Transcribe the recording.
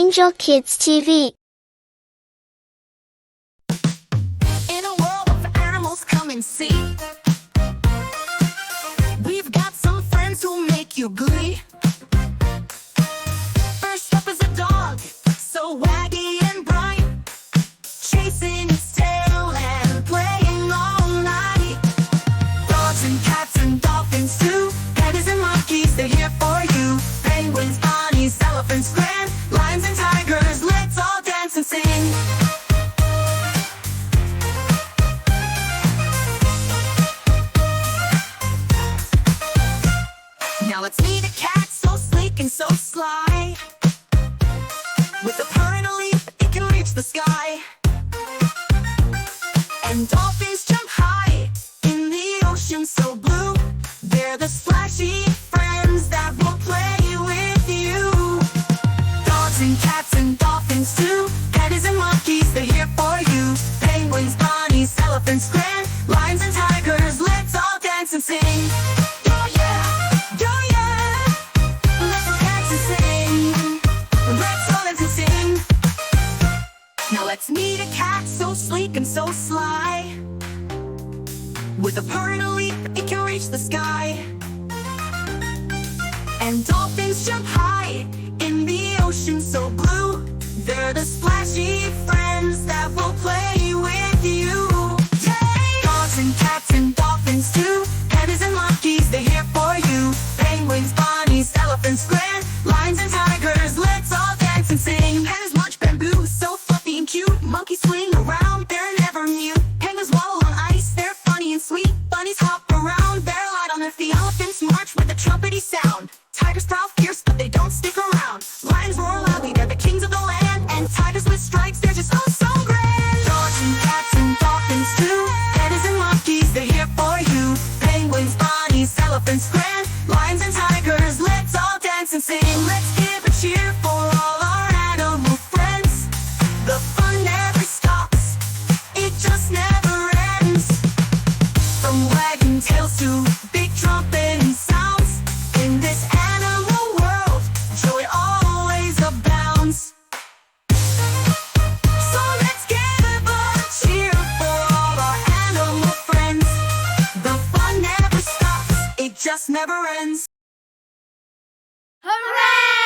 Angel Kids TV. In a world of animals, come and see. We've got some friends who make you glee. First up is a dog, so waggy and bright, chasing his tail and playing all night. Dogs and cats and dolphins too, pandas and monkeys, they're here for you. Penguins, bunnies, elephants, grand, lions and tigers, let's all dance and sing. Now let's meet a cat so sleek and so sly. With a purring leap, it can reach the sky. And dolphins jump high in the ocean so blue. They're the splashy friends that will play with you. Dogs and cats and dolphins too, pandas and monkeys, they're here for you. Penguins, bunnies, elephants, grand, lions and tigers, let's all dance and sing. Now let's meet a cat so sleek and so sly. With a purring leap, it can reach the sky. And dolphins jump high in the ocean so blue. They're the splashy friends that will play with you. Yay! Dogs and cats and dolphins too, pandas and monkeys, they're here for you. Penguins, bunnies, elephants, grand, lions and tigers, let's all dance and sing. Pandas munch bamboo, so fluffy and cute. Monkeys swing around, they're never mute. Penguins waddle on ice, they're funny and sweet. Bunnies hop around, they're light on their feet. Elephants march with a trumpety sound. Tigers prowl fierce, but they don't stick around. Lions roar loudly, they're the kings of the land. And tigers with stripes, they're just oh so grand. Dogs and cats and dolphins too, pandas and monkeys, they're here for you. Penguins, bunnies, elephants, grand, lions and tigers, let's all dance and sing. Let's give a cheer for all our animal friends. The fun never stops, it just never ends. From wagging tails to big trumpeting sounds, in this animal world, joy always abounds. So let's give a cheer for all our animal friends. The fun never stops, it just never ends. Hooray!